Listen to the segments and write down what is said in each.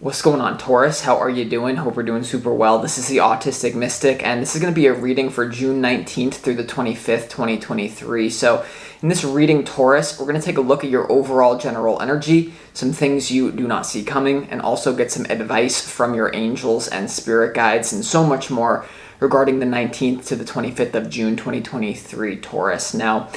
What's going on, Taurus? How are you doing? Hope we're doing super well. This is the Autistic Mystic, and this is going to be a reading for June 19th through the 25th, 2023. So in this reading, Taurus, we're going to take a look at your overall general energy, some things you do not see coming, and also get some advice from your angels and spirit guides, and so much more regarding the 19th to the 25th of June, 2023, Taurus. Now,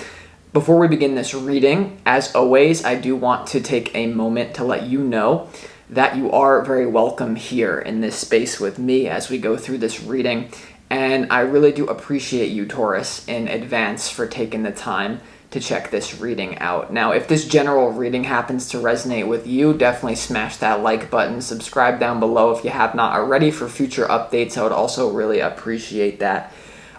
before we begin this reading, as always, I do want to take a moment to let you know that you are very welcome here in this space with me as we go through this reading. And I really do appreciate you, Taurus, in advance for taking the time to check this reading out. Now, if this general reading happens to resonate with you, definitely smash that like button, subscribe down below if you have not already for future updates. I would also really appreciate that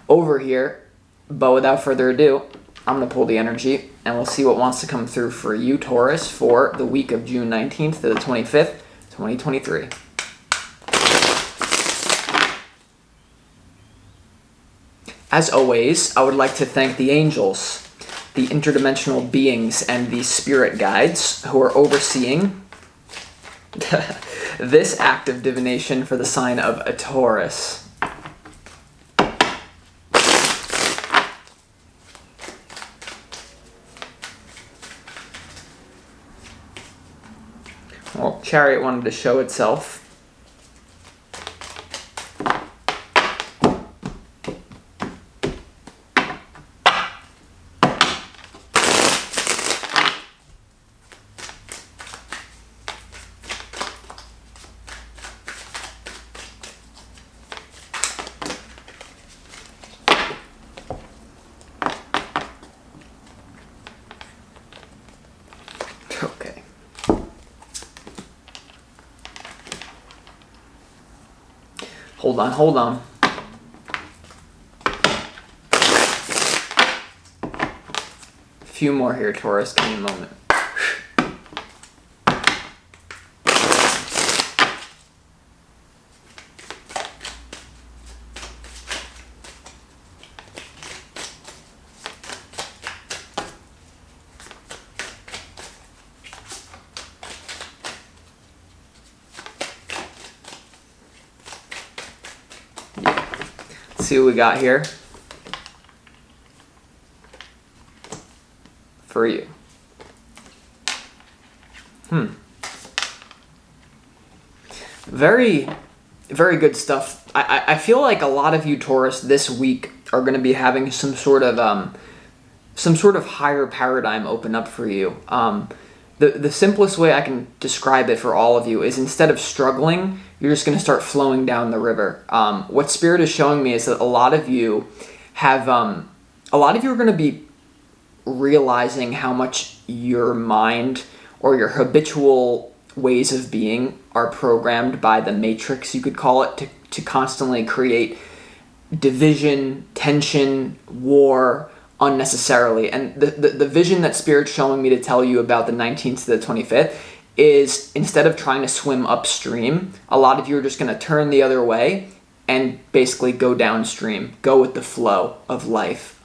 over here. But without further ado, I'm going to pull the energy and we'll see what wants to come through for you, Taurus, for the week of June 19th to the 25th, 2023. As always, I would like to thank the angels, the interdimensional beings, and the spirit guides who are overseeing this act of divination for the sign of a Taurus. Well, Chariot wanted to show itself. Okay. Hold on. A few more here, Taurus. Give me a moment. See what we got here for you. Very good stuff. I feel like a lot of you, Taurus, this week are going to be having some sort of higher paradigm open up for you. The simplest way I can describe it for all of you is, instead of struggling, you're just going to start flowing down the river. What Spirit is showing me is that a lot of you are going to be realizing how much your mind or your habitual ways of being are programmed by the matrix, you could call it, to constantly create division, tension, war, unnecessarily. And the vision that Spirit's showing me to tell you about the 19th to the 25th is, instead of trying to swim upstream, a lot of you are just going to turn the other way and basically go downstream, go with the flow of life.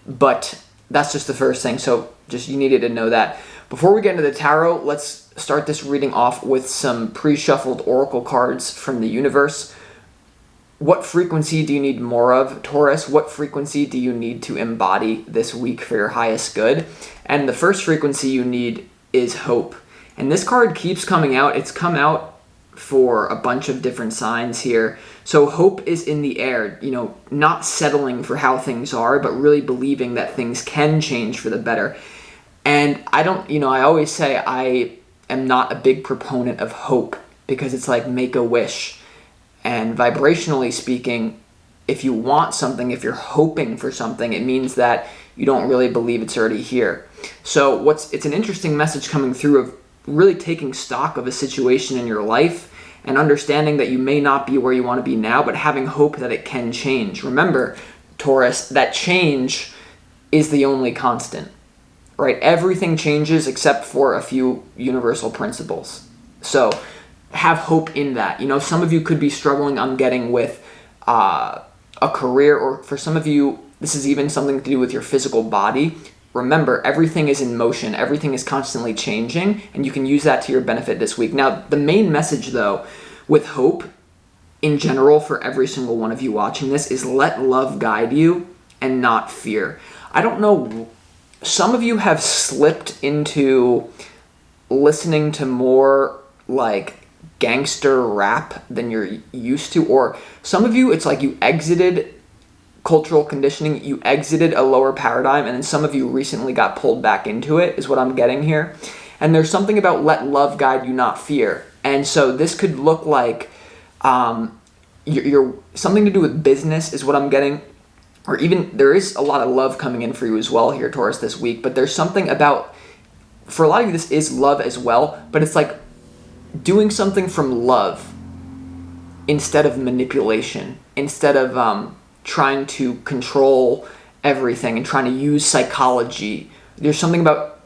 But that's just the first thing, so just you needed to know that. Before we get into the tarot, let's start this reading off with some pre-shuffled oracle cards from the universe. What frequency do you need more of, Taurus? What frequency do you need to embody this week for your highest good? And the first frequency you need is hope. And this card keeps coming out. It's come out for a bunch of different signs here. So hope is in the air, not settling for how things are, but really believing that things can change for the better. And I always say I am not a big proponent of hope, because it's like make a wish. And vibrationally speaking, if you want something, if you're hoping for something, it means that you don't really believe it's already here. So it's an interesting message coming through of really taking stock of a situation in your life and understanding that you may not be where you want to be now, but having hope that it can change. Remember, Taurus, that change is the only constant, right? Everything changes except for a few universal principles. So have hope in that. Some of you could be struggling on getting with a career, or for some of you, this is even something to do with your physical body. remember, everything is in motion. Everything is constantly changing, and you can use that to your benefit this week. Now, the main message, though, with hope in general for every single one of you watching this is let love guide you and not fear. I don't know, some of you have slipped into listening to more like gangster rap than you're used to, or some of you, it's like you exited cultural conditioning, you exited a lower paradigm, and then some of you recently got pulled back into it, is what I'm getting here. And there's something about let love guide you, not fear. And so this could look like you're something to do with business is what I'm getting, or even there is a lot of love coming in for you as well here, Taurus, this week. But there's something about, for a lot of you, this is love as well, but it's like doing something from love instead of manipulation, instead of trying to control everything and trying to use psychology. There's something about,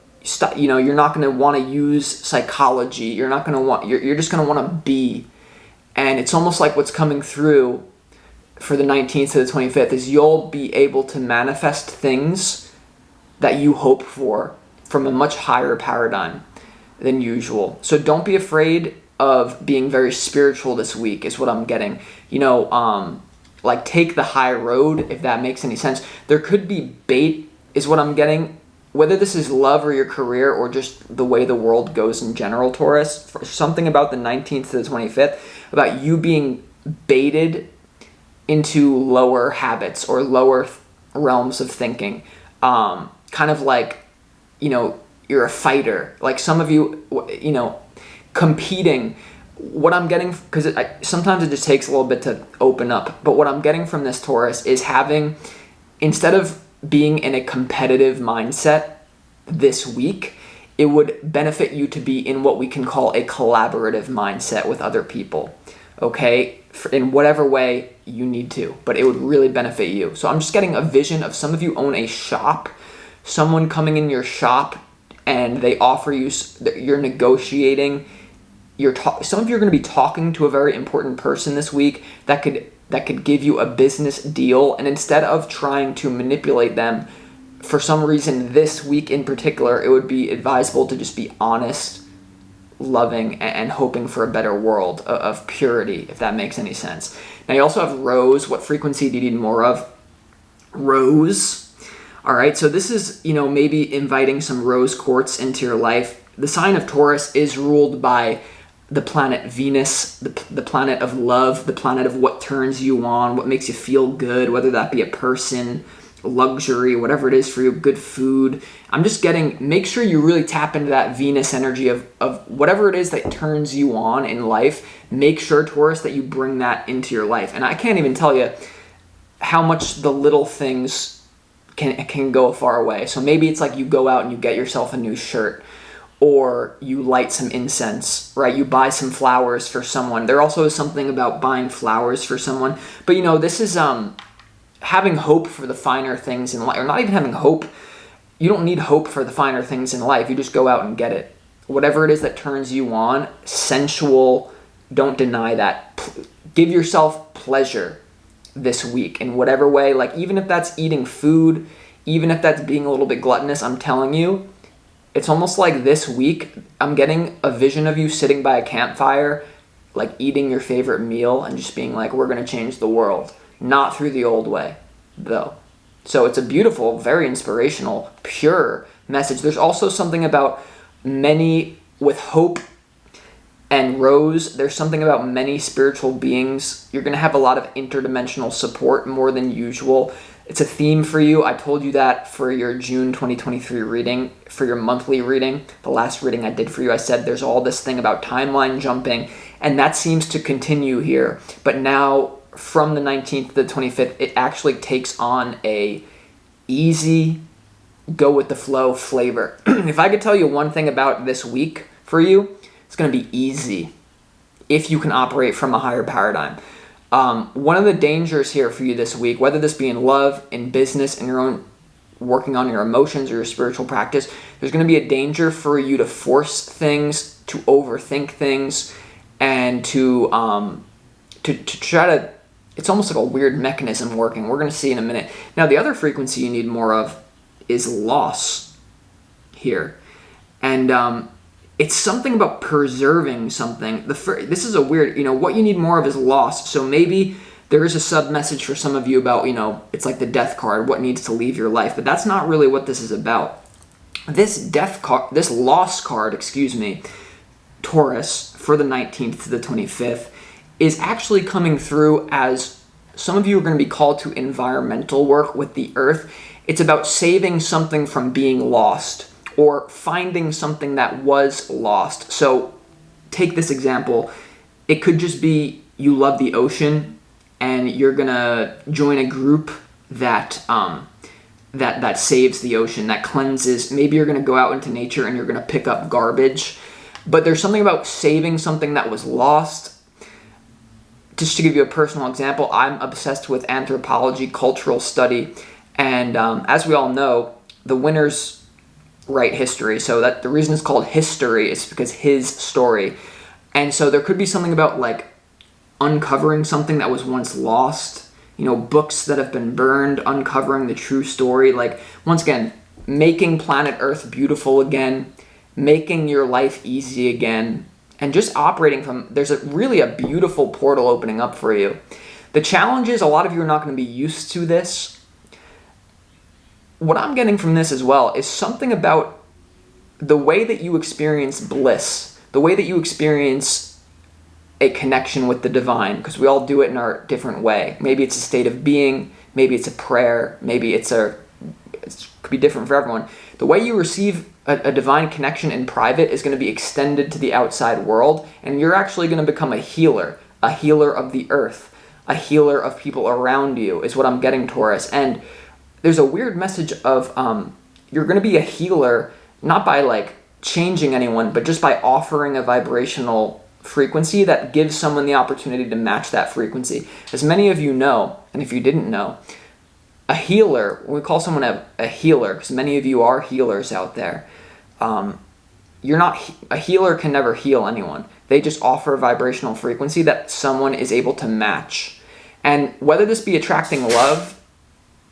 you're not going to want to use psychology. You're just going to want to be. And it's almost like what's coming through for the 19th to the 25th is you'll be able to manifest things that you hope for from a much higher paradigm than usual. So don't be afraid of being very spiritual this week is what I'm getting. Like take the high road, if that makes any sense. There could be bait is what I'm getting. Whether this is love or your career or just the way the world goes in general, Taurus, for something about the 19th to the 25th, about you being baited into lower habits or lower realms of thinking. Kind of like, you're a fighter. Like some of you, competing. What I'm getting, because sometimes it just takes a little bit to open up, but what I'm getting from this, Taurus, is having, instead of being in a competitive mindset this week, it would benefit you to be in what we can call a collaborative mindset with other people, okay? In whatever way you need to, but it would really benefit you. So I'm just getting a vision of some of you own a shop, someone coming in your shop and they offer you, you're negotiating, some of you are going to be talking to a very important person this week that could give you a business deal, and instead of trying to manipulate them, for some reason this week in particular, it would be advisable to just be honest, loving, and hoping for a better world of purity, if that makes any sense. Now you also have rose. What frequency do you need more of? Rose. All right, so this is, maybe inviting some rose quartz into your life. The sign of Taurus is ruled by the planet Venus, the planet of love, the planet of what turns you on, what makes you feel good, whether that be a person, luxury, whatever it is for you, good food. I'm just getting, make sure you really tap into that Venus energy of whatever it is that turns you on in life. Make sure, Taurus, that you bring that into your life. And I can't even tell you how much the little things can go a far away. So maybe it's like you go out and you get yourself a new shirt, or you light some incense, right? You buy some flowers for someone. There also is something about buying flowers for someone. But this is having hope for the finer things in life, or not even having hope. You don't need hope for the finer things in life. You just go out and get it. Whatever it is that turns you on, sensual, don't deny that. Give yourself pleasure this week in whatever way. Like even if that's eating food, even if that's being a little bit gluttonous, I'm telling you, it's almost like this week, I'm getting a vision of you sitting by a campfire, like eating your favorite meal and just being like, we're going to change the world. Not through the old way, though. So it's a beautiful, very inspirational, pure message. There's also something about many, with hope and rose, there's something about many spiritual beings. You're going to have a lot of interdimensional support more than usual. It's a theme for you. I told you that for your June 2023 reading, for your monthly reading, the last reading I did for you. I said there's all this thing about timeline jumping, and that seems to continue here. But now, from the 19th to the 25th, it actually takes on a easy, go with the flow flavor. If I could tell you one thing about this week for you, it's going to be easy if you can operate from a higher paradigm. One of the dangers here for you this week, whether this be in love, in business, in your own working on your emotions or your spiritual practice, there's going to be a danger for you to force things, to overthink things, and to try to, it's almost like a weird mechanism working. We're going to see in a minute. Now, the other frequency you need more of is loss. here. And it's something about preserving something. This is a weird, what you need more of is loss. So maybe there is a sub-message for some of you about, it's like the death card, what needs to leave your life. But that's not really what this is about. This loss card, Taurus, for the 19th to the 25th, is actually coming through as some of you are going to be called to environmental work with the earth. It's about saving something from being lost or finding something that was lost. So take this example. It could just be you love the ocean and you're going to join a group that that saves the ocean, that cleanses. Maybe you're going to go out into nature and you're going to pick up garbage. But there's something about saving something that was lost. Just to give you a personal example, I'm obsessed with anthropology, cultural study, and as we all know, the winners write history. So that the reason it's called history is because his story. And so there could be something about like uncovering something that was once lost, books that have been burned, uncovering the true story. Like, once again, making planet Earth beautiful again, making your life easy again, and just operating from, there's really a beautiful portal opening up for you. The challenge is a lot of you are not going to be used to this. What I'm getting from this as well is something about the way that you experience bliss, the way that you experience a connection with the divine, because we all do it in our different way. Maybe it's a state of being, maybe it's a prayer, maybe it could be different for everyone. The way you receive a divine connection in private is going to be extended to the outside world, and you're actually going to become a healer of the earth, a healer of people around you, is what I'm getting, Taurus. And there's a weird message of you're going to be a healer, not by like changing anyone, but just by offering a vibrational frequency that gives someone the opportunity to match that frequency. As many of you know, and if you didn't know, a healer, when we call someone a healer, because many of you are healers out there, a healer can never heal anyone. They just offer a vibrational frequency that someone is able to match. And whether this be attracting love,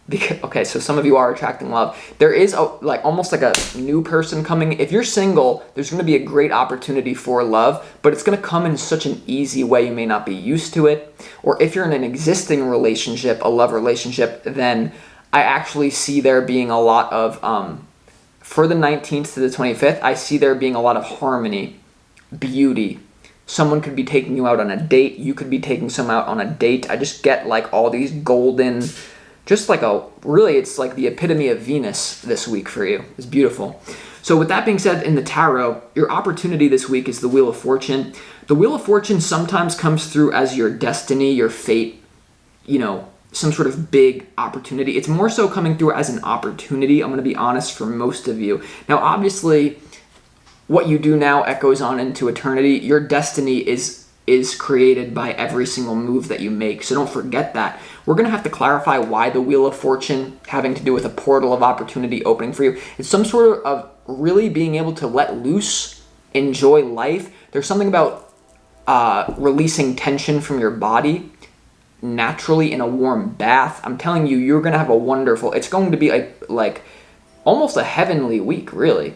so some of you are attracting love. There is almost like a new person coming. If you're single, there's going to be a great opportunity for love, but it's going to come in such an easy way you may not be used to it. Or if you're in an existing relationship, a love relationship, then I actually see there being a lot of, for the 19th to the 25th, I see there being a lot of harmony, beauty. Someone could be taking you out on a date. You could be taking someone out on a date. I just get like all these golden... Just like it's like the epitome of Venus this week for you. It's beautiful. So with that being said, in the tarot, your opportunity this week is the Wheel of Fortune. The Wheel of Fortune sometimes comes through as your destiny, your fate, some sort of big opportunity. It's more so coming through as an opportunity, I'm going to be honest, for most of you. Now, obviously, what you do now echoes on into eternity. Your destiny is created by every single move that you make. So don't forget that. We're going to have to clarify why the Wheel of Fortune having to do with a portal of opportunity opening for you. It's some sort of really being able to let loose, enjoy life. There's something about releasing tension from your body naturally in a warm bath. I'm telling you, you're going to have it's going to be like almost a heavenly week, really.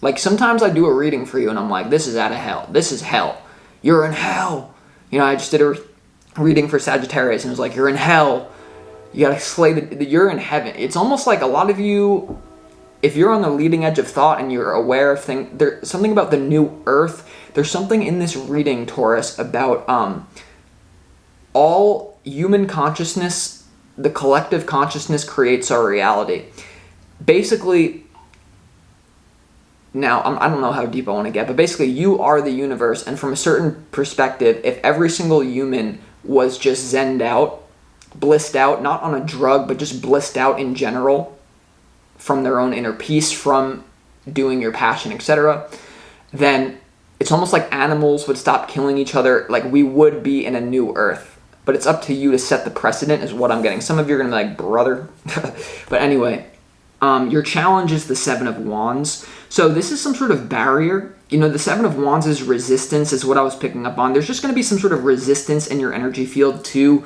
Like sometimes I do a reading for you and I'm like, this is out of hell. This is hell. You're in hell. I just did a reading for Sagittarius and it was like, you're in hell. You gotta slay you're in heaven. It's almost like a lot of you, if you're on the leading edge of thought and you're aware of things, there's something about the new earth. There's something in this reading, Taurus, about all human consciousness, the collective consciousness creates our reality. Basically, now, I don't know how deep I want to get, but basically you are the universe, and from a certain perspective, if every single human was just zenned out, blissed out, not on a drug, but just blissed out in general, from their own inner peace, from doing your passion, etc., then it's almost like animals would stop killing each other, like we would be in a new earth. But it's up to you to set the precedent, is what I'm getting. Some of you are going to be like, brother. But anyway, your challenge is the Seven of Wands. So this is some sort of barrier. The Seven of Wands is resistance, is what I was picking up on. There's just going to be some sort of resistance in your energy field to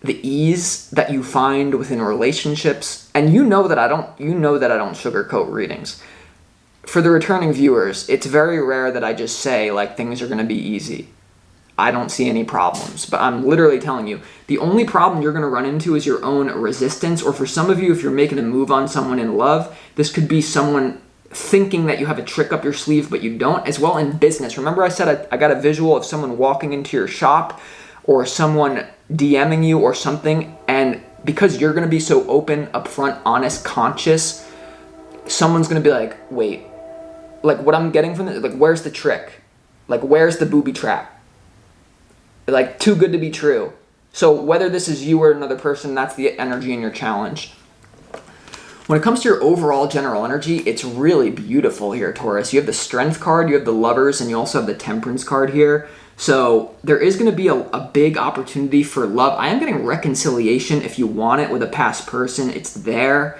the ease that you find within relationships. And you know that I don't sugarcoat readings. for the returning viewers, it's very rare that I just say like things are going to be easy. I don't see any problems, but I'm literally telling you, the only problem you're going to run into is your own resistance, or for some of you, if you're making a move on someone in love, this could be someone thinking that you have a trick up your sleeve, but you don't. As well in business. Remember I said I got a visual of someone walking into your shop or someone DMing you or something, and because you're going to be so open, upfront, honest, conscious, someone's going to be like, wait, like what I'm getting from this, like where's the trick? Like where's the booby trap? Like too good to be true. So whether this is you or another person, that's the energy in your challenge. When it comes to your overall general energy, it's really beautiful here, Taurus. You have the Strength card, you have the Lovers, and you also have the Temperance card here. So there is going to be a big opportunity for love. I am getting reconciliation if you want it with a past person. It's there.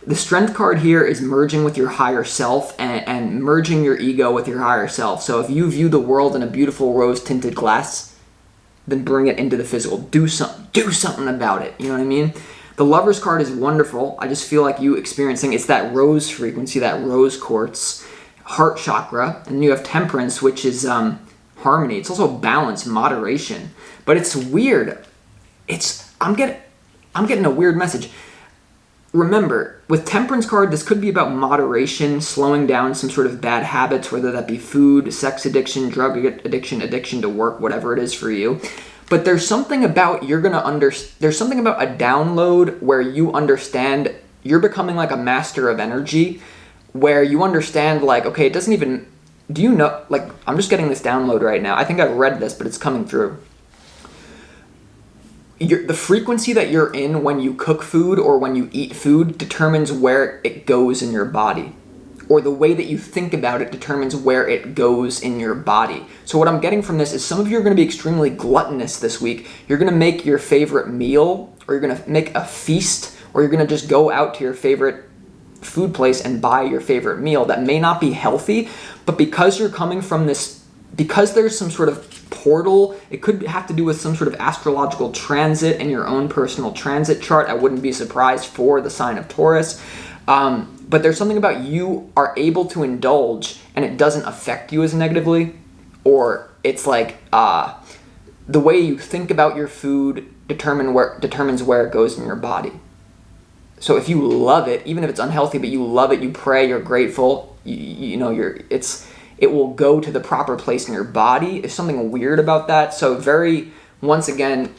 The Strength card here is merging with your higher self and merging your ego with your higher self. So if you view the world in a beautiful rose-tinted glass, then bring it into the physical. Do something about it. You know what I mean? The Lover's card is wonderful. I just feel like you experiencing, it's that rose frequency, that rose quartz, heart chakra. And you have Temperance, which is harmony. It's also balance, moderation. But it's weird. I'm getting a weird message. Remember, with Temperance card, this could be about moderation, slowing down some sort of bad habits, whether that be food, sex addiction, drug addiction, addiction to work, whatever it is for you. But there's something about there's something about a download where you understand you're becoming like a master of energy, where you understand like, okay, it doesn't even, do you know, like, I'm just getting this download right now. I think I've read this, but it's coming through. The frequency that you're in when you cook food or when you eat food determines where it goes in your body. Or the way that you think about it determines where it goes in your body. So what I'm getting from this is some of you are going to be extremely gluttonous this week. You're going to make your favorite meal, or you're going to make a feast, or you're going to just go out to your favorite food place and buy your favorite meal that may not be healthy, but because you're coming from this, because there's some sort of portal, it could have to do with some sort of astrological transit in your own personal transit chart. I wouldn't be surprised for the sign of Taurus. But there's something about you are able to indulge and it doesn't affect you as negatively, or it's like the way you think about your food determines where it goes in your body. So if you love it, even if it's unhealthy, but you love it, you pray, you're grateful, it will go to the proper place in your body. There's something weird about that. So once again,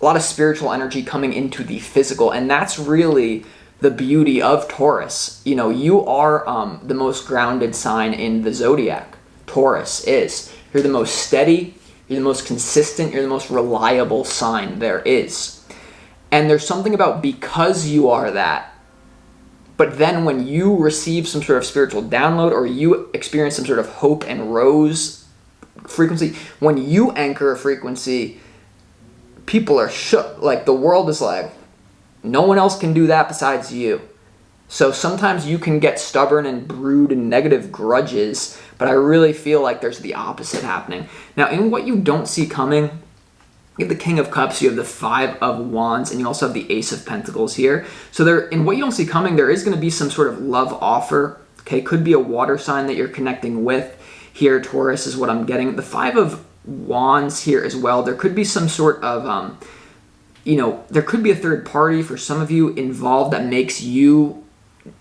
a lot of spiritual energy coming into the physical, and that's really the beauty of Taurus. You are the most grounded sign in the zodiac. Taurus is. You're the most steady, you're the most consistent, you're the most reliable sign there is. And there's something about because you are that, but then when you receive some sort of spiritual download or you experience some sort of hope and rose frequency, when you anchor a frequency, people are shook. Like the world is like, no one else can do that besides you. So sometimes you can get stubborn and brood and negative grudges, but I really feel like there's the opposite happening. Now, in what you don't see coming, you have the King of Cups, you have the Five of Wands, and you also have the Ace of Pentacles here. So in what you don't see coming, there is going to be some sort of love offer. Okay, could be a water sign that you're connecting with. Here, Taurus is what I'm getting. The Five of Wands here as well. There could be some sort of there could be a third party for some of you involved that makes you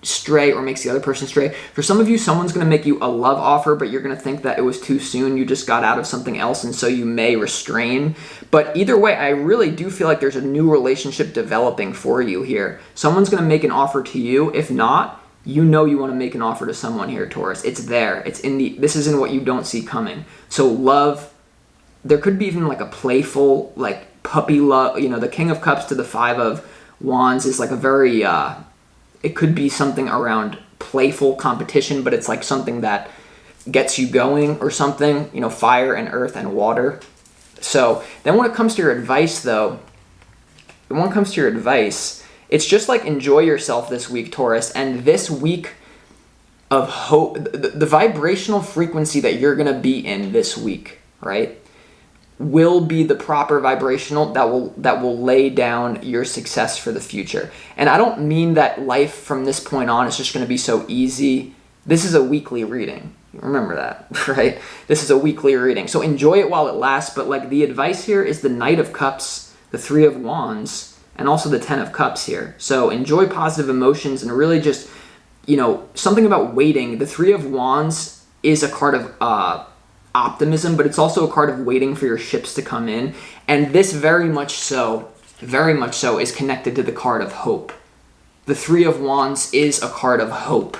stray or makes the other person stray. For some of you, someone's going to make you a love offer, but you're going to think that it was too soon. You just got out of something else, and so you may restrain. But either way, I really do feel like there's a new relationship developing for you here. Someone's going to make an offer to you. If not, you want to make an offer to someone here, Taurus. It's there. This is in what you don't see coming. So love, there could be even like a playful, like puppy love. The King of Cups to the Five of Wands is like a very, it could be something around playful competition, but it's like something that gets you going or something, fire and earth and water. So then when it comes to your advice though, it's just like enjoy yourself this week, Taurus, and this week of hope, the vibrational frequency that you're going to be in this week, right, will be the proper vibrational that will lay down your success for the future. And I don't mean that life from this point on is just going to be so easy This is a weekly reading. Remember that, right? This is a weekly reading. So enjoy it while it lasts, but like the advice here is the Knight of Cups, the Three of Wands, and also the Ten of Cups here. So enjoy positive emotions and really just, something about waiting. The Three of Wands is a card of optimism, but it's also a card of waiting for your ships to come in. And this very much so is connected to the card of hope. The Three of Wands is a card of hope,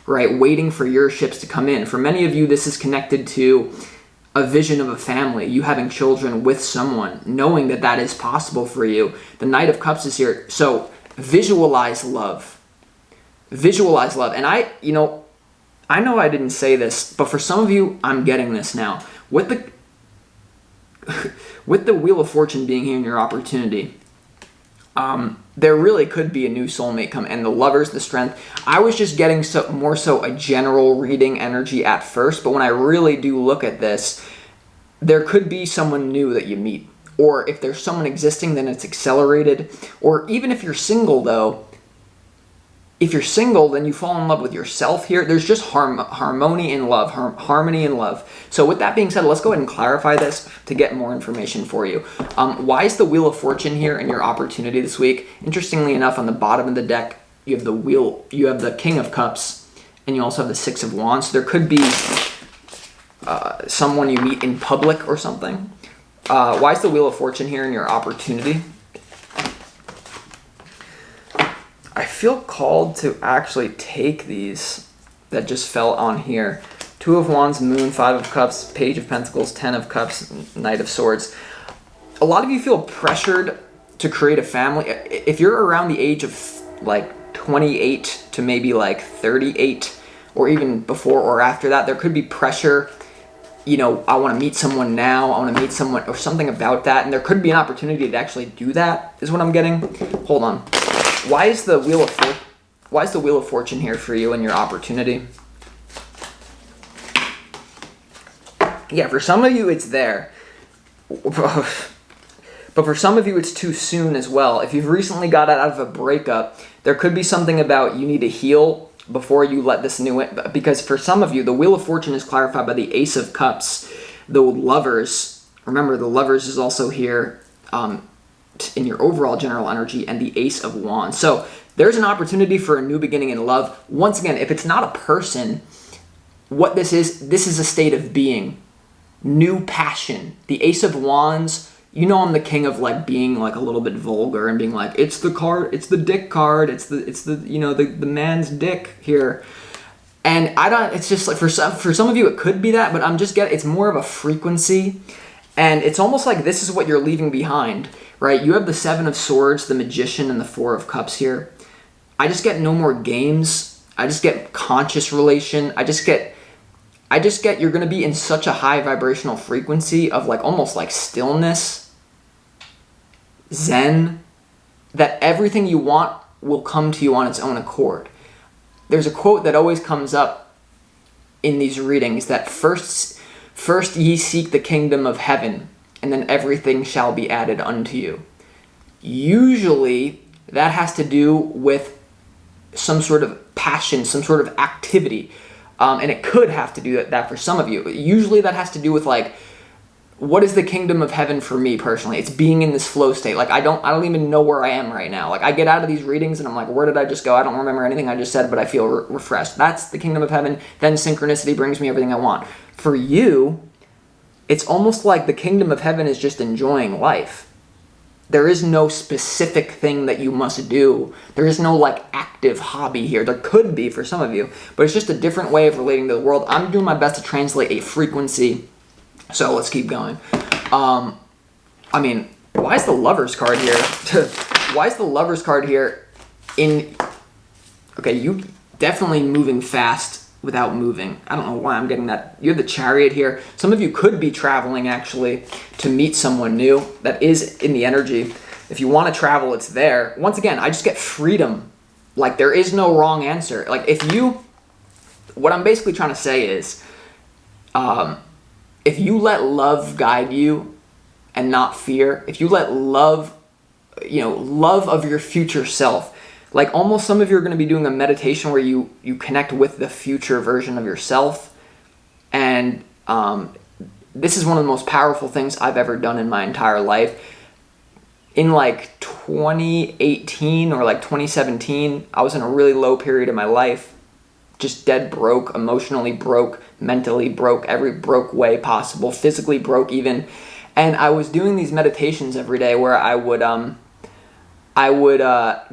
right? Waiting for your ships to come in. For many of you, this is connected to a vision of a family, you having children with someone, knowing that that is possible for you. The Knight of Cups is here. So visualize love. Visualize love. And I know I didn't say this, but for some of you, I'm getting this now. With the Wheel of Fortune being here in your opportunity, there really could be a new soulmate come, and the Lovers, the Strength. I was just getting more so a general reading energy at first, but when I really do look at this, there could be someone new that you meet. Or if there's someone existing, then it's accelerated. Or even if you're single, though, if you're single, then you fall in love with yourself here. There's just harmony in love, harmony in love. So with that being said, let's go ahead and clarify this to get more information for you. Why is the Wheel of Fortune here in your opportunity this week? Interestingly enough, on the bottom of the deck, you have the King of Cups, and you also have the Six of Wands. So there could be someone you meet in public or something. Why is the Wheel of Fortune here in your opportunity? I feel called to actually take these that just fell on here. Two of Wands, Moon, Five of Cups, Page of Pentacles, Ten of Cups, Knight of Swords. A lot of you feel pressured to create a family. If you're around the age of like 28 to maybe like 38, or even before or after that, there could be pressure. I want to meet someone now. I want to meet someone or something about that. And there could be an opportunity to actually do that, is what I'm getting. Hold on. Why is the Wheel of Fortune here for you in your opportunity? Yeah, for some of you it's there. But for some of you it's too soon as well. If you've recently got out of a breakup, there could be something about you need to heal before you let this new in. Because for some of you, the Wheel of Fortune is clarified by the Ace of Cups. The Lovers, remember the Lovers is also here in your overall general energy, and the Ace of Wands. So there's an opportunity for a new beginning in love. Once again, if it's not a person, what this is a state of being. New passion. The Ace of Wands, I'm the king of like being like a little bit vulgar and being like, it's the card, it's the dick card, it's the the man's dick here. And it's just like for some of you it could be that, but it's more of a frequency. And it's almost like this is what you're leaving behind, right? You have the Seven of Swords, the Magician, and the Four of Cups here. I just get no more games. I just get conscious relation. I just get you're going to be in such a high vibrational frequency of like almost like stillness, zen, that everything you want will come to you on its own accord. There's a quote that always comes up in these readings that first ye seek the kingdom of heaven, and then everything shall be added unto you. Usually that has to do with some sort of passion, some sort of activity. And it could have to do that for some of you. Usually that has to do with like, what is the kingdom of heaven for me personally? It's being in this flow state. Like I don't even know where I am right now. Like I get out of these readings and I'm like, where did I just go? I don't remember anything I just said, but I feel refreshed. That's the kingdom of heaven. Then synchronicity brings me everything I want. For you, it's almost like the kingdom of heaven is just enjoying life. There is no specific thing that you must do. There is no like active hobby here. There could be for some of you, but it's just a different way of relating to the world. I'm doing my best to translate a frequency. So let's keep going. Why is the Lovers card here? Why is the Lovers card here okay, you definitely moving fast without moving. I don't know why I'm getting that. You have the Chariot here. Some of you could be traveling actually to meet someone new. That is in the energy. If you want to travel, it's there. Once again, I just get freedom. Like there is no wrong answer. Like what I'm basically trying to say is, if you let love guide you and not fear, if you let love of your future self, Like almost some of you are going to be doing a meditation where you connect with the future version of yourself. And this is one of the most powerful things I've ever done in my entire life. In like 2018 or like 2017, I was in a really low period of my life. Just dead broke, emotionally broke, mentally broke, every broke way possible, physically broke even. And I was doing these meditations every day where I would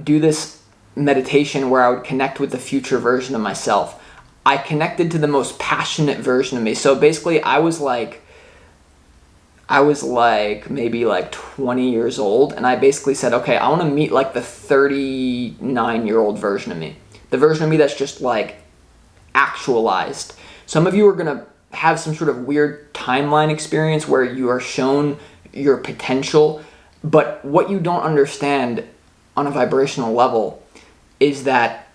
do this meditation where I would connect with the future version of myself. I connected to the most passionate version of me. So basically I was like maybe like 20 years old, and I basically said, okay, I want to meet like the 39-year-old version of me. The version of me that's just like actualized. Some of you are going to have some sort of weird timeline experience where you are shown your potential, but what you don't understand on a vibrational level is that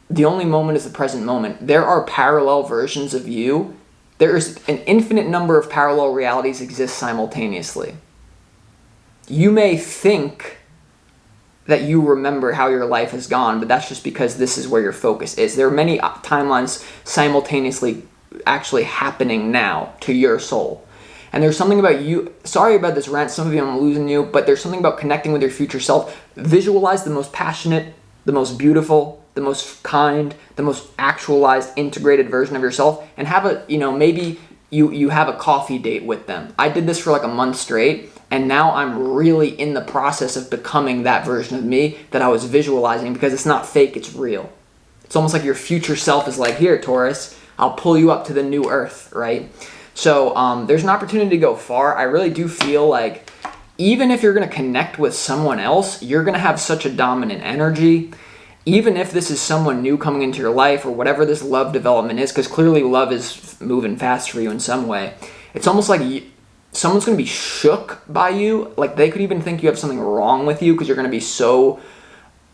the only moment is the present moment. There are parallel versions of you. There's an infinite number of parallel realities exist simultaneously. You may think that you remember how your life has gone, but that's just because this is where your focus is. There are many timelines simultaneously actually happening now to your soul. And there's something about you, sorry about this rant, some of you I'm losing you, but there's something about connecting with your future self. Visualize the most passionate, the most beautiful, the most kind, the most actualized, integrated version of yourself, and have a, maybe you have a coffee date with them. I did this for like a month straight, and now I'm really in the process of becoming that version of me that I was visualizing, because it's not fake, it's real. It's almost like your future self is like, here, Taurus, I'll pull you up to the new earth, right? So there's an opportunity to go far. I really do feel like even if you're going to connect with someone else, you're going to have such a dominant energy. Even if this is someone new coming into your life or whatever this love development is, because clearly love is moving fast for you in some way. It's almost like someone's going to be shook by you. Like they could even think you have something wrong with you because you're going to be so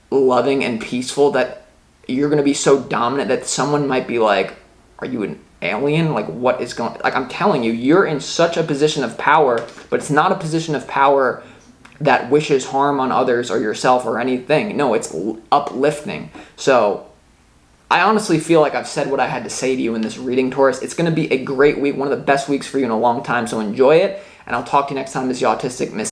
loving and peaceful that you're going to be so dominant that someone might be like, are you an alien? Like what is going, like I'm telling you, you're in such a position of power, but it's not a position of power that wishes harm on others or yourself or anything. No, it's uplifting. So I honestly feel like I've said what I had to say to you in this reading, Taurus. It's going to be a great week, one of the best weeks for you in a long time. So enjoy it, and I'll talk to you next time. This is your Autistic Miss.